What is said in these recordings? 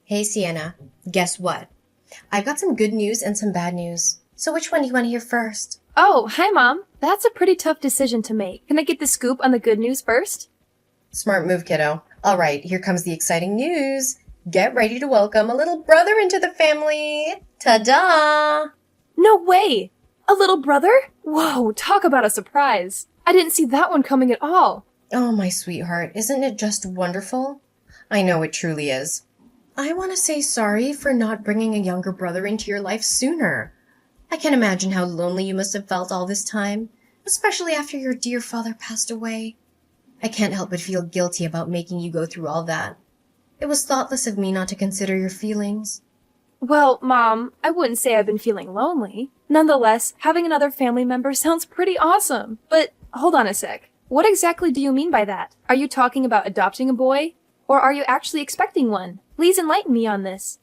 Hey, Sienna. Guess what? I've got some good news and some bad news. So which one do you want to hear first? Oh, hi, Mom. That's a pretty tough decision to make. Can I get the scoop on the good news first? Smart move, kiddo. All right, here comes the exciting news. Get ready to welcome a little brother into the family. Ta-da! No way! A little brother? Whoa, talk about a surprise. I didn't see that one coming at all. Oh, my sweetheart, isn't it just wonderful? I know it truly is. I want to say sorry for not bringing a younger brother into your life sooner. I can imagine how lonely you must have felt all this time, especially after your dear father passed away. I can't help but feel guilty about making you go through all that. It was thoughtless of me not to consider your feelings. Well, Mom, I wouldn't say I've been feeling lonely. Nonetheless, having another family member sounds pretty awesome. But hold on a sec. What exactly do you mean by that? Are you talking about adopting a boy? Or are you actually expecting one? Please enlighten me on this.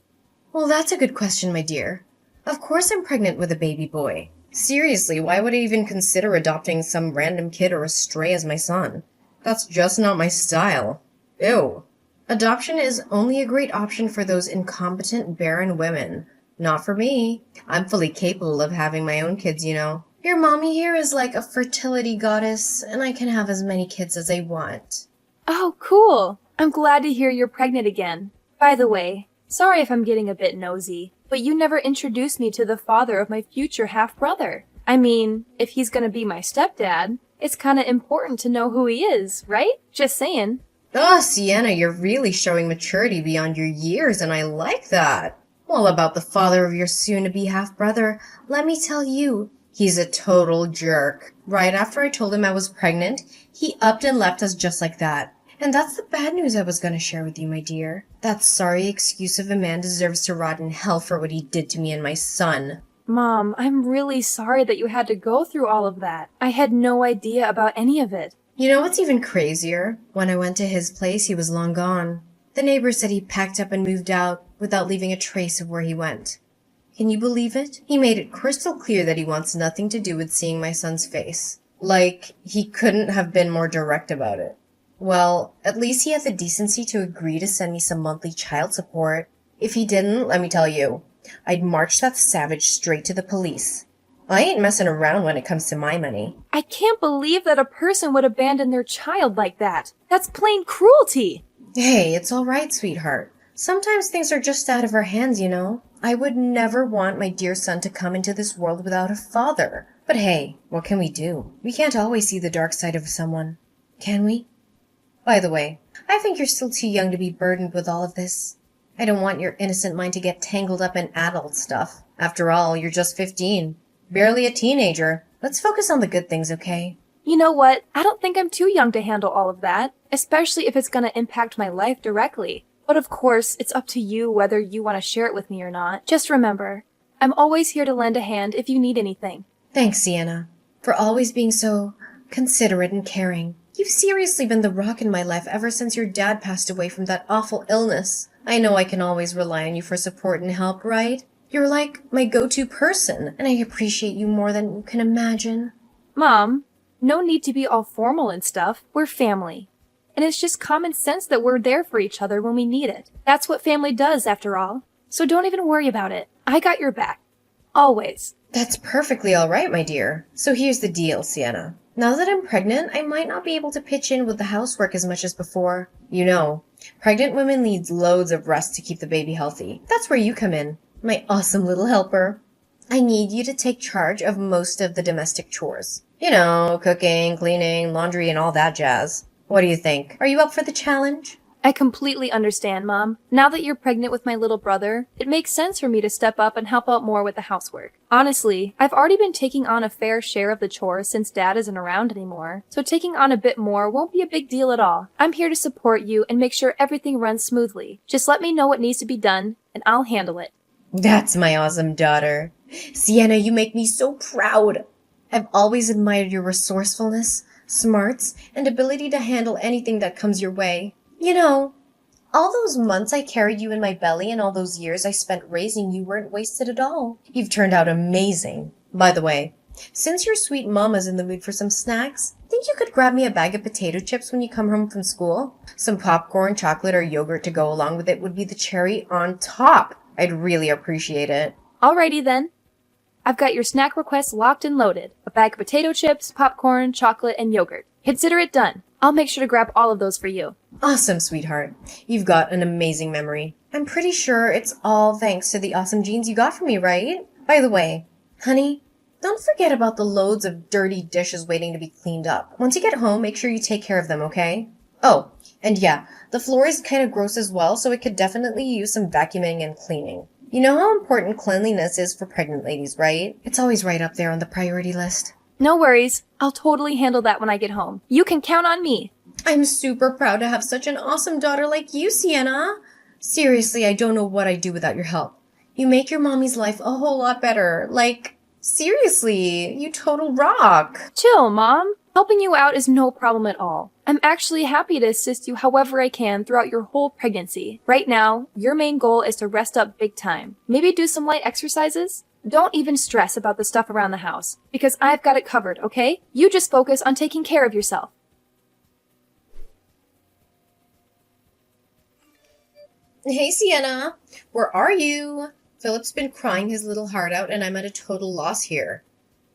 Well, that's a good question, my dear. Of course I'm pregnant with a baby boy. Seriously, why would I even consider adopting some random kid or a stray as my son? That's just not my style. Ew. Adoption is only a great option for those incompetent, barren women. Not for me. I'm fully capable of having my own kids, you know. Your mommy here is like a fertility goddess, and I can have as many kids as I want. Oh, cool. I'm glad to hear you're pregnant again. By the way, sorry if I'm getting a bit nosy, but you never introduced me to the father of my future half-brother. I mean, if he's gonna be my stepdad, it's kinda important to know who he is, right? Just saying. Oh, Sienna, you're really showing maturity beyond your years, and I like that. Well, about the father of your soon-to-be half-brother, let me tell you, he's a total jerk. Right after I told him I was pregnant, he upped and left us just like that. And that's the bad news I was going to share with you, my dear. That sorry excuse of a man deserves to rot in hell for what he did to me and my son. Mom, I'm really sorry that you had to go through all of that. I had no idea about any of it. You know what's even crazier? When I went to his place, he was long gone. The neighbors said he packed up and moved out without leaving a trace of where he went. Can you believe it? He made it crystal clear that he wants nothing to do with seeing my son's face. Like, he couldn't have been more direct about it. Well, at least he had the decency to agree to send me some monthly child support. If he didn't, let me tell you, I'd march that savage straight to the police. I ain't messing around when it comes to my money. I can't believe that a person would abandon their child like that. That's plain cruelty. Hey, it's all right, sweetheart. Sometimes things are just out of our hands, you know. I would never want my dear son to come into this world without a father. But hey, what can we do? We can't always see the dark side of someone, can we? By the way, I think you're still too young to be burdened with all of this. I don't want your innocent mind to get tangled up in adult stuff. After all, you're just 15. Barely a teenager. Let's focus on the good things, okay? You know what? I don't think I'm too young to handle all of that, especially if it's gonna impact my life directly. But of course, it's up to you whether you want to share it with me or not. Just remember, I'm always here to lend a hand if you need anything. Thanks, Sienna, for always being so considerate and caring. You've seriously been the rock in my life ever since your dad passed away from that awful illness. I know I can always rely on you for support and help, right? You're like my go-to person, and I appreciate you more than you can imagine. Mom, no need to be all formal and stuff. We're family. And it's just common sense that we're there for each other when we need it. That's what family does, after all. So don't even worry about it. I got your back. Always. That's perfectly all right, my dear. So here's the deal, Sienna. Now that I'm pregnant, I might not be able to pitch in with the housework as much as before. You know, pregnant women need loads of rest to keep the baby healthy. That's where you come in, my awesome little helper. I need you to take charge of most of the domestic chores. You know, cooking, cleaning, laundry, and all that jazz. What do you think? Are you up for the challenge? I completely understand, Mom. Now that you're pregnant with my little brother, it makes sense for me to step up and help out more with the housework. Honestly, I've already been taking on a fair share of the chores since Dad isn't around anymore, so taking on a bit more won't be a big deal at all. I'm here to support you and make sure everything runs smoothly. Just let me know what needs to be done, and I'll handle it. That's my awesome daughter. Sienna, you make me so proud. I've always admired your resourcefulness, smarts, and ability to handle anything that comes your way. You know, all those months I carried you in my belly and all those years I spent raising you weren't wasted at all. You've turned out amazing. By the way, Since your sweet mama's in the mood for some snacks, think you could grab me a bag of potato chips when you come home from school? Some popcorn, chocolate, or yogurt to go along with it would be the cherry on top. I'd really appreciate it. Alrighty then. I've got your snack requests locked and loaded. A bag of potato chips, popcorn, chocolate, and yogurt. Consider it done. I'll make sure to grab all of those for you. Awesome, sweetheart. You've got an amazing memory. I'm pretty sure it's all thanks to the awesome genes you got from me, right? By the way, honey, don't forget about the loads of dirty dishes waiting to be cleaned up. Once you get home, make sure you take care of them, okay? Oh, and yeah, the floor is kind of gross as well, so it could definitely use some vacuuming and cleaning. You know how important cleanliness is for pregnant ladies, right? It's always right up there on the priority list. No worries. I'll totally handle that when I get home. You can count on me. I'm super proud to have such an awesome daughter like you, Sienna. Seriously, I don't know what I'd do without your help. You make your mommy's life a whole lot better. Like, seriously, you total rock. Chill, Mom. Helping you out is no problem at all. I'm actually happy to assist you however I can throughout your whole pregnancy. Right now, your main goal is to rest up big time. Maybe do some light exercises? Don't even stress about the stuff around the house, because I've got it covered, okay? You just focus on taking care of yourself. Hey, Sienna. Where are you? Philip's been crying his little heart out, and I'm at a total loss here.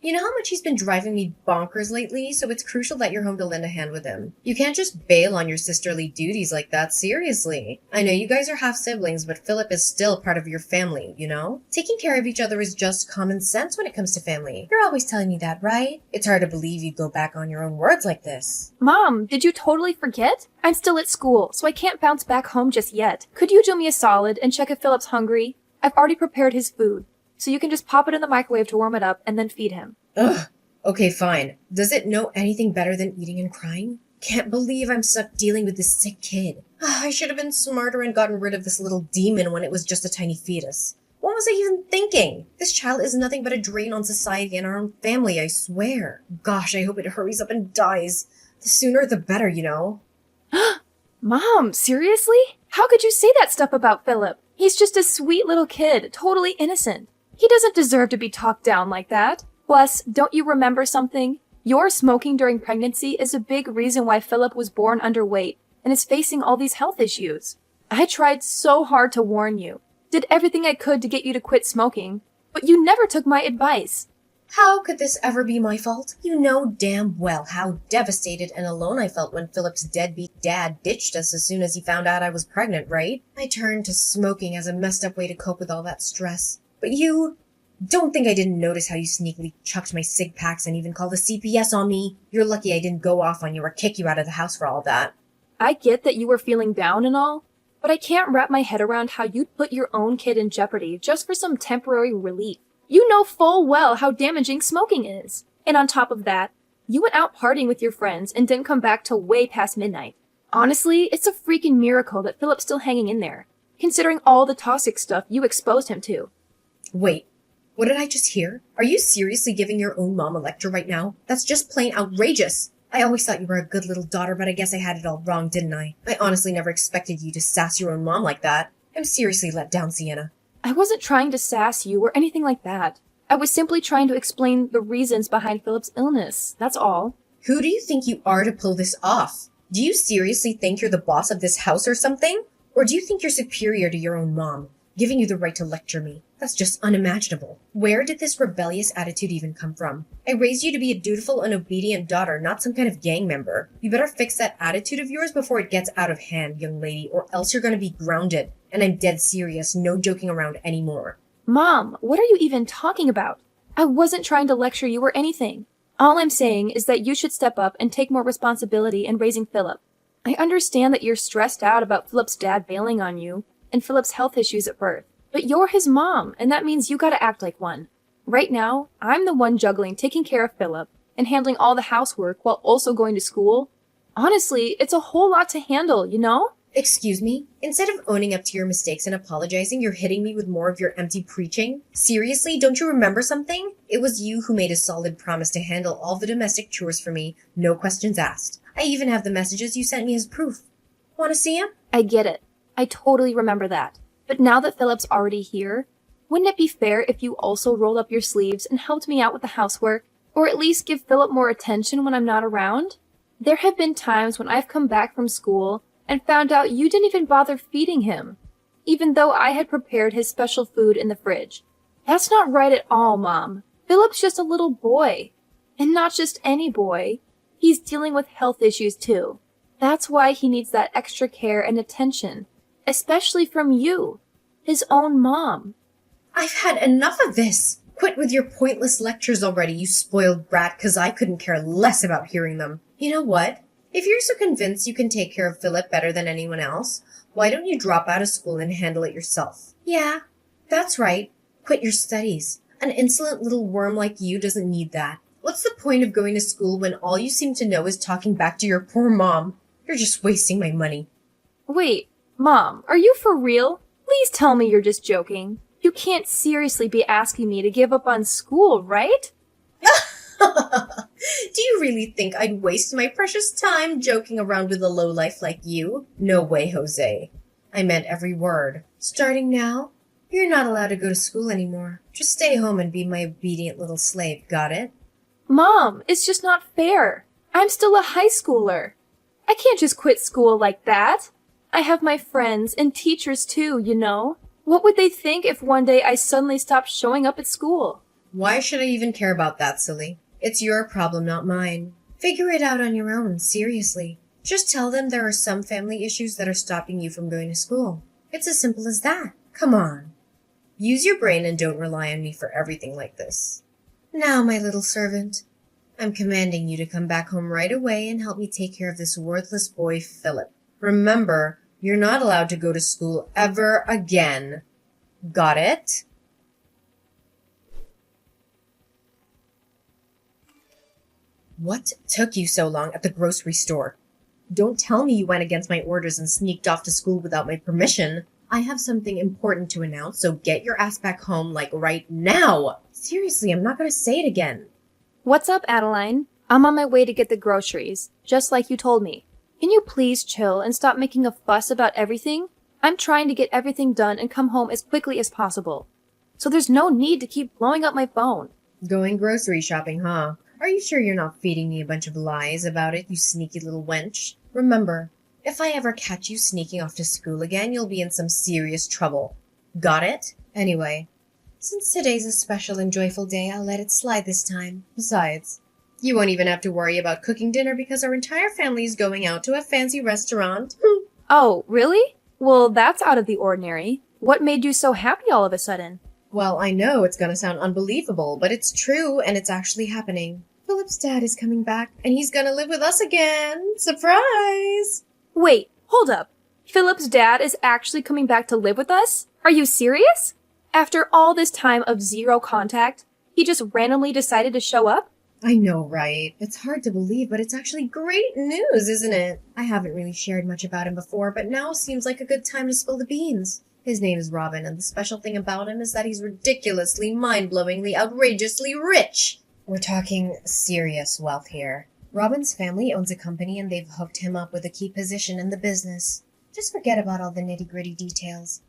You know how much he's been driving me bonkers lately, so it's crucial that you're home to lend a hand with him. You can't just bail on your sisterly duties like that, seriously. I know you guys are half-siblings, but Philip is still part of your family, you know? Taking care of each other is just common sense when it comes to family. You're always telling me that, right? It's hard to believe you'd go back on your own words like this. Mom, did you totally forget? I'm still at school, so I can't bounce back home just yet. Could you do me a solid and check if Philip's hungry? I've already prepared his food, so you can just pop it in the microwave to warm it up and then feed him. Ugh. Okay, fine. Does it know anything better than eating and crying? Can't believe I'm stuck dealing with this sick kid. I should have been smarter and gotten rid of this little demon when it was just a tiny fetus. What was I even thinking? This child is nothing but a drain on society and our own family, I swear. Gosh, I hope it hurries up and dies. The sooner the better, you know? Mom, seriously? How could you say that stuff about Philip? He's just a sweet little kid, totally innocent. He doesn't deserve to be talked down like that. Plus, don't you remember something? Your smoking during pregnancy is a big reason why Philip was born underweight and is facing all these health issues. I tried so hard to warn you, did everything I could to get you to quit smoking, but you never took my advice. How could this ever be my fault? You know damn well how devastated and alone I felt when Philip's deadbeat dad ditched us as soon as he found out I was pregnant, right? I turned to smoking as a messed up way to cope with all that stress. But you... Don't think I didn't notice how you sneakily chucked my cig packs and even called the CPS on me. You're lucky I didn't go off on you or kick you out of the house for all that. I get that you were feeling down and all, but I can't wrap my head around how you'd put your own kid in jeopardy just for some temporary relief. You know full well how damaging smoking is. And on top of that, you went out partying with your friends and didn't come back till way past midnight. Honestly, it's a freaking miracle that Philip's still hanging in there, considering all the toxic stuff you exposed him to. Wait. What did I just hear? Are you seriously giving your own mom a lecture right now? That's just plain outrageous. I always thought you were a good little daughter, but I guess I had it all wrong, didn't I? I honestly never expected you to sass your own mom like that. I'm seriously let down, Sienna. I wasn't trying to sass you or anything like that. I was simply trying to explain the reasons behind Philip's illness, that's all. Who do you think you are to pull this off? Do you seriously think you're the boss of this house or something? Or do you think you're superior to your own mom, giving you the right to lecture me? That's just unimaginable. Where did this rebellious attitude even come from? I raised you to be a dutiful and obedient daughter, not some kind of gang member. You better fix that attitude of yours before it gets out of hand, young lady, or else you're gonna be grounded. And I'm dead serious, no joking around anymore. Mom, what are you even talking about? I wasn't trying to lecture you or anything. All I'm saying is that you should step up and take more responsibility in raising Philip. I understand that you're stressed out about Philip's dad bailing on you and Philip's health issues at birth. But you're his mom, and that means you gotta act like one. Right now, I'm the one juggling taking care of Philip and handling all the housework while also going to school. Honestly, it's a whole lot to handle, you know? Excuse me? Instead of owning up to your mistakes and apologizing, you're hitting me with more of your empty preaching? Seriously, don't you remember something? It was you who made a solid promise to handle all the domestic chores for me, no questions asked. I even have the messages you sent me as proof. Want to see 'em? I get it. I totally remember that. But now that Philip's already here, wouldn't it be fair if you also rolled up your sleeves and helped me out with the housework? Or at least give Philip more attention when I'm not around? There have been times when I've come back from school and found out you didn't even bother feeding him, even though I had prepared his special food in the fridge. That's not right at all, Mom. Philip's just a little boy. And not just any boy. He's dealing with health issues too. That's why he needs that extra care and attention, especially from you, his own mom. I've had enough of this. Quit with your pointless lectures already, you spoiled brat, because I couldn't care less about hearing them. You know what? If you're so convinced you can take care of Philip better than anyone else, why don't you drop out of school and handle it yourself? Yeah, that's right. Quit your studies. An insolent little worm like you doesn't need that. What's the point of going to school when all you seem to know is talking back to your poor mom? You're just wasting my money. Wait, Mom, are you for real? Please tell me you're just joking. You can't seriously be asking me to give up on school, right? Do you really think I'd waste my precious time joking around with a lowlife like you? No way, Jose. I meant every word. Starting now, you're not allowed to go to school anymore. Just stay home and be my obedient little slave, got it? Mom, it's just not fair. I'm still a high schooler. I can't just quit school like that. I have my friends and teachers too, you know. What would they think if one day I suddenly stopped showing up at school? Why should I even care about that, silly? It's your problem, not mine. Figure it out on your own, seriously. Just tell them there are some family issues that are stopping you from going to school. It's as simple as that. Come on. Use your brain and don't rely on me for everything like this. Now, my little servant, I'm commanding you to come back home right away and help me take care of this worthless boy, Philip. Remember, you're not allowed to go to school ever again. Got it? What took you so long at the grocery store? Don't tell me you went against my orders and sneaked off to school without my permission. I have something important to announce, so get your ass back home, like, right now. Seriously, I'm not going to say it again. What's up, Adeline? I'm on my way to get the groceries, just like you told me. Can you please chill and stop making a fuss about everything? I'm trying to get everything done and come home as quickly as possible. So there's no need to keep blowing up my phone. Going grocery shopping, huh? Are you sure you're not feeding me a bunch of lies about it, you sneaky little wench? Remember, if I ever catch you sneaking off to school again, you'll be in some serious trouble. Got it? Anyway, since today's a special and joyful day, I'll let it slide this time. Besides, you won't even have to worry about cooking dinner because our entire family is going out to a fancy restaurant. Oh, really? Well, that's out of the ordinary. What made you so happy all of a sudden? Well, I know it's gonna sound unbelievable, but it's true and it's actually happening. Philip's dad is coming back and he's gonna live with us again. Surprise! Wait, hold up. Philip's dad is actually coming back to live with us? Are you serious? After all this time of zero contact, he just randomly decided to show up? I know, right? It's hard to believe, but it's actually great news, isn't it? I haven't really shared much about him before, but now seems like a good time to spill the beans. His name is Robin, and the special thing about him is that he's ridiculously, mind-blowingly, outrageously rich. We're talking serious wealth here. Robin's family owns a company, and they've hooked him up with a key position in the business. Just forget about all the nitty-gritty details.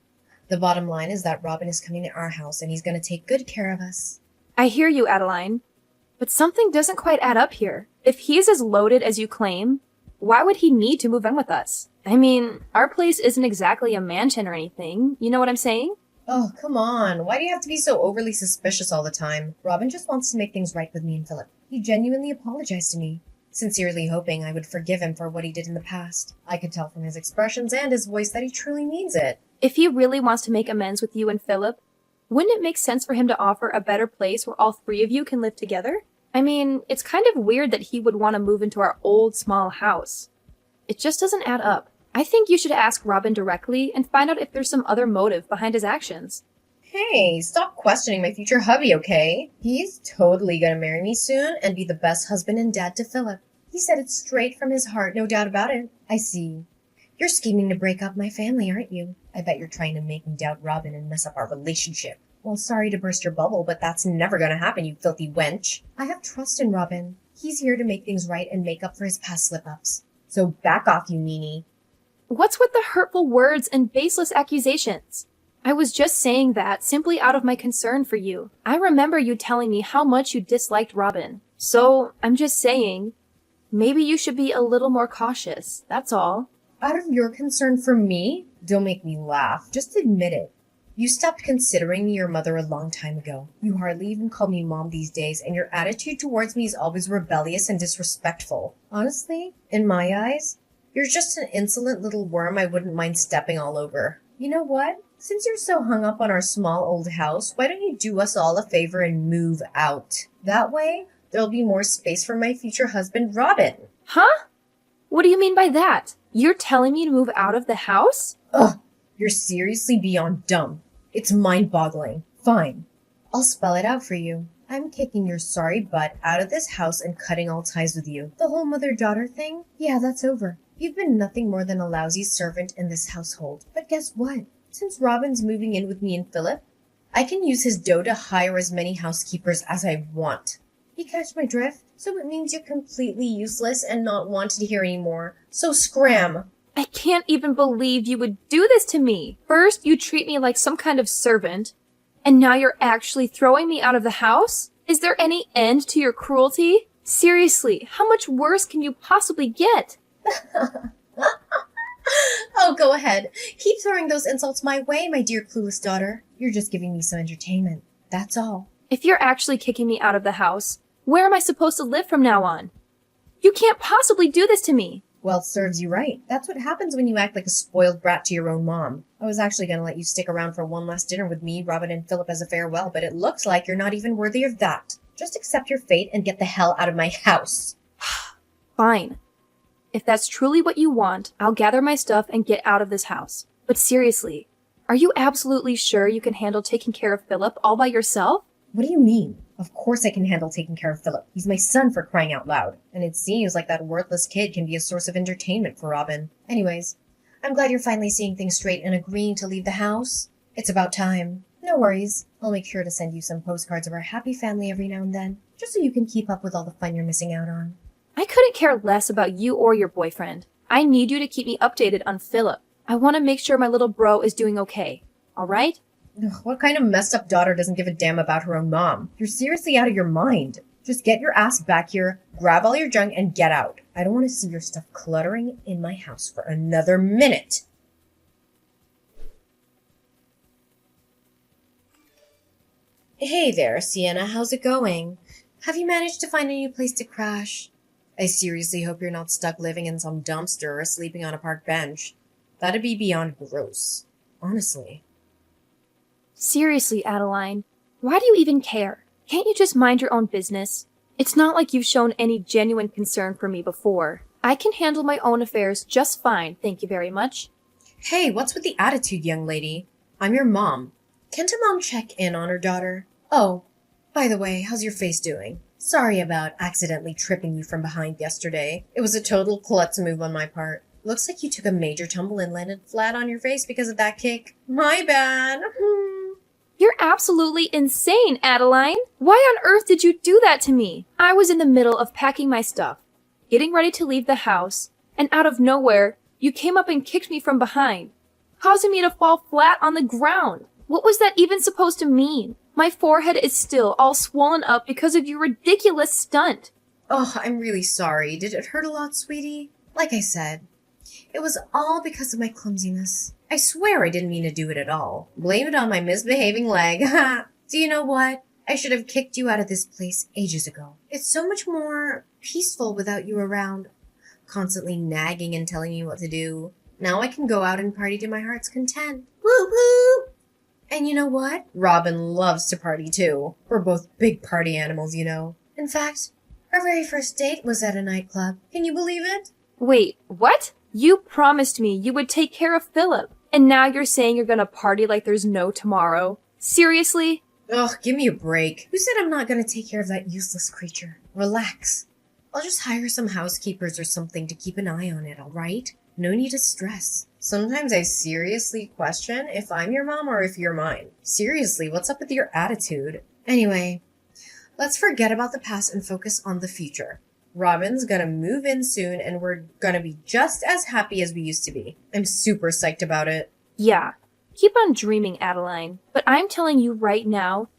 The bottom line is that Robin is coming to our house, and he's going to take good care of us. I hear you, Adeline. But something doesn't quite add up here. If he's as loaded as you claim, why would he need to move in with us? I mean, our place isn't exactly a mansion or anything. You know what I'm saying? Oh, come on. Why do you have to be so overly suspicious all the time? Robin just wants to make things right with me and Philip. He genuinely apologized to me, sincerely hoping I would forgive him for what he did in the past. I could tell from his expressions and his voice that he truly means it. If he really wants to make amends with you and Philip, wouldn't it make sense for him to offer a better place where all three of you can live together? I mean, it's kind of weird that he would want to move into our old, small house. It just doesn't add up. I think you should ask Robin directly and find out if there's some other motive behind his actions. Hey, stop questioning my future hubby, okay? He's totally gonna marry me soon and be the best husband and dad to Philip. He said it straight from his heart, no doubt about it. I see. You're scheming to break up my family, aren't you? I bet you're trying to make me doubt Robin and mess up our relationship. Well, sorry to burst your bubble, but that's never gonna happen, you filthy wench. I have trust in Robin. He's here to make things right and make up for his past slip-ups. So back off, you meanie. What's with the hurtful words and baseless accusations? I was just saying that simply out of my concern for you. I remember you telling me how much you disliked Robin. So, I'm just saying, maybe you should be a little more cautious, that's all. Out of your concern for me? Don't make me laugh. Just admit it. You stopped considering me your mother a long time ago. You hardly even call me mom these days, and your attitude towards me is always rebellious and disrespectful. Honestly, in my eyes, you're just an insolent little worm I wouldn't mind stepping all over. You know what? Since you're so hung up on our small old house, why don't you do us all a favor and move out? That way, there'll be more space for my future husband, Robin. Huh? What do you mean by that? You're telling me to move out of the house? Ugh, you're seriously beyond dumb. It's mind-boggling. Fine. I'll spell it out for you. I'm kicking your sorry butt out of this house and cutting all ties with you. The whole mother-daughter thing? Yeah, that's over. You've been nothing more than a lousy servant in this household. But guess what? Since Robin's moving in with me and Philip, I can use his dough to hire as many housekeepers as I want. You catch my drift? So it means you're completely useless and not wanted to hear anymore. So scram! I can't even believe you would do this to me. First, you treat me like some kind of servant, and now you're actually throwing me out of the house? Is there any end to your cruelty? Seriously, how much worse can you possibly get? Oh, go ahead. Keep throwing those insults my way, my dear clueless daughter. You're just giving me some entertainment. That's all. If you're actually kicking me out of the house, where am I supposed to live from now on? You can't possibly do this to me. Well, it serves you right. That's what happens when you act like a spoiled brat to your own mom. I was actually going to let you stick around for one last dinner with me, Robin, and Philip as a farewell, but it looks like you're not even worthy of that. Just accept your fate and get the hell out of my house. Fine. If that's truly what you want, I'll gather my stuff and get out of this house. But seriously, are you absolutely sure you can handle taking care of Philip all by yourself? What do you mean? Of course I can handle taking care of Philip. He's my son, for crying out loud. And it seems like that worthless kid can be a source of entertainment for Robin. Anyways, I'm glad you're finally seeing things straight and agreeing to leave the house. It's about time. No worries. I'll make sure to send you some postcards of our happy family every now and then, just so you can keep up with all the fun you're missing out on. I couldn't care less about you or your boyfriend. I need you to keep me updated on Philip. I want to make sure my little bro is doing okay. All right? Ugh, what kind of messed up daughter doesn't give a damn about her own mom? You're seriously out of your mind. Just get your ass back here, grab all your junk, and get out. I don't want to see your stuff cluttering in my house for another minute. Hey there, Sienna. How's it going? Have you managed to find a new place to crash? I seriously hope you're not stuck living in some dumpster or sleeping on a park bench. That'd be beyond gross. Honestly. Seriously, Adeline, why do you even care? Can't you just mind your own business? It's not like you've shown any genuine concern for me before. I can handle my own affairs just fine, thank you very much. Hey, what's with the attitude, young lady? I'm your mom. Can't a mom check in on her daughter? Oh, by the way, how's your face doing? Sorry about accidentally tripping you from behind yesterday. It was a total klutz move on my part. Looks like you took a major tumble and landed flat on your face because of that kick. My bad. You're absolutely insane, Adeline. Why on earth did you do that to me? I was in the middle of packing my stuff, getting ready to leave the house, and out of nowhere, you came up and kicked me from behind, causing me to fall flat on the ground. What was that even supposed to mean? My forehead is still all swollen up because of your ridiculous stunt. Oh, I'm really sorry. Did it hurt a lot, sweetie? Like I said, it was all because of my clumsiness. I swear I didn't mean to do it at all. Blame it on my misbehaving leg. Do you know what? I should have kicked you out of this place ages ago. It's so much more peaceful without you around, constantly nagging and telling me what to do. Now I can go out and party to my heart's content. Woo woo! And you know what? Robin loves to party too. We're both big party animals, you know. In fact, our very first date was at a nightclub. Can you believe it? Wait, what? You promised me you would take care of Philip, and now you're saying you're gonna party like there's no tomorrow? Seriously? Ugh, give me a break. Who said I'm not gonna take care of that useless creature? Relax. I'll just hire some housekeepers or something to keep an eye on it, alright? No need to stress. Sometimes I seriously question if I'm your mom or if you're mine. Seriously, what's up with your attitude? Anyway, let's forget about the past and focus on the future. Robin's gonna move in soon and we're gonna be just as happy as we used to be. I'm super psyched about it. Yeah. Keep on dreaming, Adeline. But I'm telling you right now,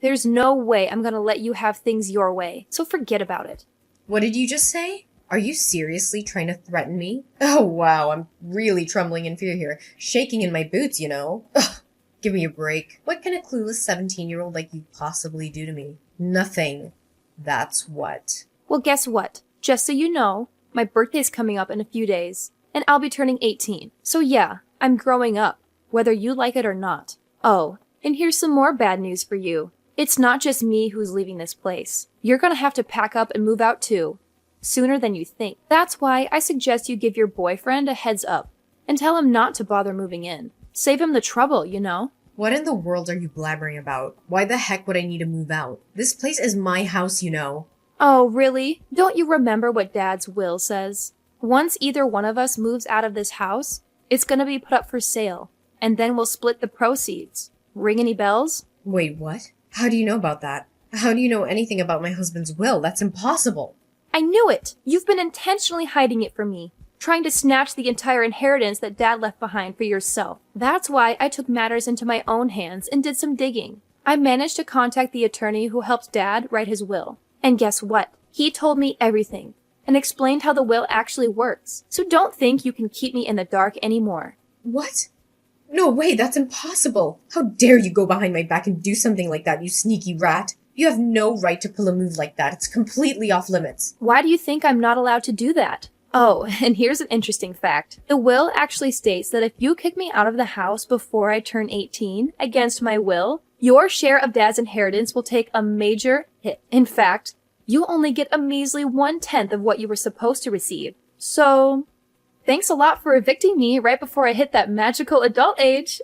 There's no way I'm gonna let you have things your way, so forget about it. What did you just say? Are you seriously trying to threaten me? Oh, wow, I'm really trembling in fear here. Shaking in my boots, you know. Ugh, give me a break. What can a clueless 17-year-old like you possibly do to me? Nothing. That's what. Well, guess what? Just so you know, my birthday's coming up in a few days, and I'll be turning 18. So yeah, I'm growing up, whether you like it or not. Oh, and here's some more bad news for you. It's not just me who's leaving this place. You're gonna have to pack up and move out too. Sooner than you think. That's why I suggest you give your boyfriend a heads up and tell him not to bother moving in. Save him the trouble, you know? What in the world are you blabbering about? Why the heck would I need to move out? This place is my house, you know. Oh, really? Don't you remember what Dad's will says? Once either one of us moves out of this house, it's gonna be put up for sale, and then we'll split the proceeds. Ring any bells? Wait, what? How do you know about that? How do you know anything about my husband's will? That's impossible. I knew it! You've been intentionally hiding it from me, trying to snatch the entire inheritance that Dad left behind for yourself. That's why I took matters into my own hands and did some digging. I managed to contact the attorney who helped Dad write his will. And guess what? He told me everything and explained how the will actually works. So don't think you can keep me in the dark anymore. What? No way, that's impossible. How dare you go behind my back and do something like that, you sneaky rat. You have no right to pull a move like that. It's completely off limits. Why do you think I'm not allowed to do that? Oh, and here's an interesting fact. The will actually states that if you kick me out of the house before I turn 18, against my will, your share of Dad's inheritance will take a major hit. In fact, you only get a measly 1/10 of what you were supposed to receive. So, thanks a lot for evicting me right before I hit that magical adult age.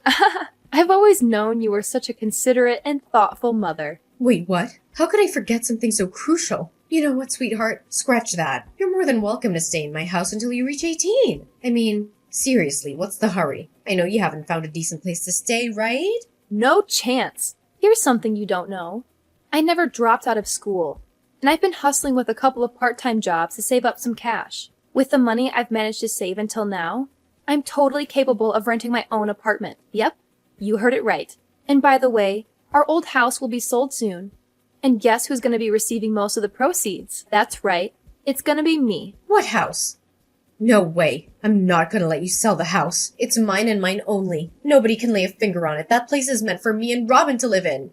I've always known you were such a considerate and thoughtful mother. Wait, what? How could I forget something so crucial? You know what, sweetheart? Scratch that. You're more than welcome to stay in my house until you reach 18. I mean, seriously, what's the hurry? I know you haven't found a decent place to stay, right? No chance. Here's something you don't know. I never dropped out of school, and I've been hustling with a couple of part-time jobs to save up some cash. With the money I've managed to save until now, I'm totally capable of renting my own apartment. Yep, you heard it right. And by the way, our old house will be sold soon. And guess who's going to be receiving most of the proceeds? That's right. It's going to be me. What house? No way. I'm not gonna let you sell the house. It's mine and mine only. Nobody can lay a finger on it. That place is meant for me and Robin to live in.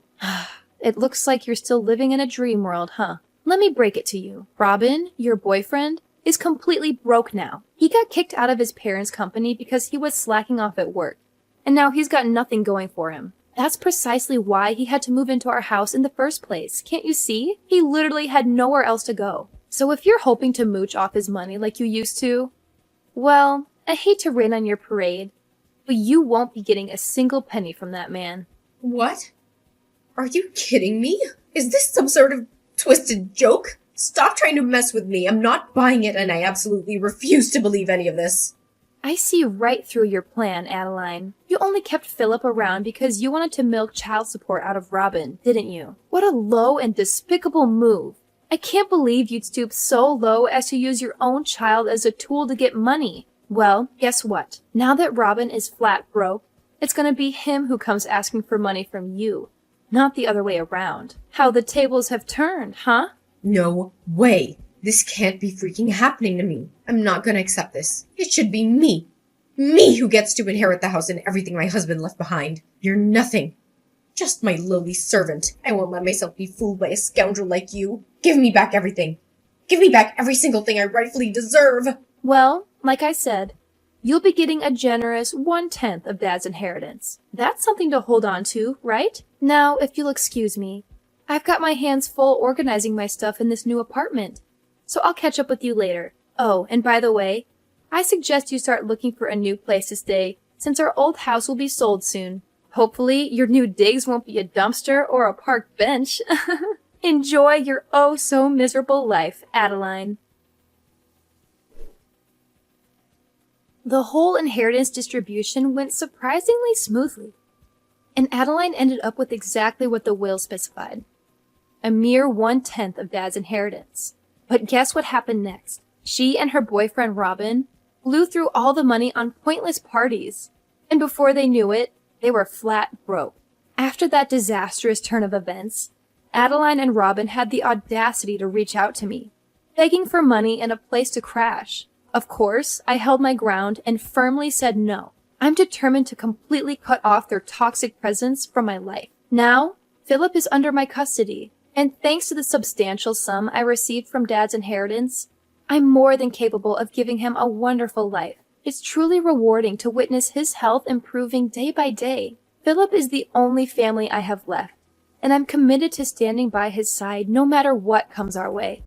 It looks like you're still living in a dream world, huh? Let me break it to you. Robin, your boyfriend, is completely broke now. He got kicked out of his parents' company because he was slacking off at work. And now he's got nothing going for him. That's precisely why he had to move into our house in the first place. Can't you see? He literally had nowhere else to go. So if you're hoping to mooch off his money like you used to, well, I hate to rain on your parade, but you won't be getting a single penny from that man. What? Are you kidding me? Is this some sort of twisted joke? Stop trying to mess with me. I'm not buying it, and I absolutely refuse to believe any of this. I see right through your plan, Adeline. You only kept Philip around because you wanted to milk child support out of Robin, didn't you? What a low and despicable move. I can't believe you'd stoop so low as to use your own child as a tool to get money. Well, guess what? Now that Robin is flat broke, it's gonna be him who comes asking for money from you, not the other way around. How the tables have turned, huh? No way. This can't be freaking happening to me. I'm not gonna accept this. It should be me. Me who gets to inherit the house and everything my husband left behind. You're nothing. Just my lowly servant. I won't let myself be fooled by a scoundrel like you. Give me back everything. Give me back every single thing I rightfully deserve. Well, like I said, you'll be getting a generous 1/10 of Dad's inheritance. That's something to hold on to, right? Now, if you'll excuse me, I've got my hands full organizing my stuff in this new apartment, so I'll catch up with you later. Oh, and by the way, I suggest you start looking for a new place to stay, since our old house will be sold soon. Hopefully, your new digs won't be a dumpster or a park bench. Enjoy your oh-so-miserable life, Adeline. The whole inheritance distribution went surprisingly smoothly, and Adeline ended up with exactly what the will specified. A mere 1/10 of Dad's inheritance. But guess what happened next? She and her boyfriend Robin blew through all the money on pointless parties, and before they knew it, they were flat broke. After that disastrous turn of events, Adeline and Robin had the audacity to reach out to me, begging for money and a place to crash. Of course, I held my ground and firmly said no. I'm determined to completely cut off their toxic presence from my life. Now, Philip is under my custody, and thanks to the substantial sum I received from Dad's inheritance, I'm more than capable of giving him a wonderful life. It's truly rewarding to witness his health improving day by day. Philip is the only family I have left, and I'm committed to standing by his side no matter what comes our way.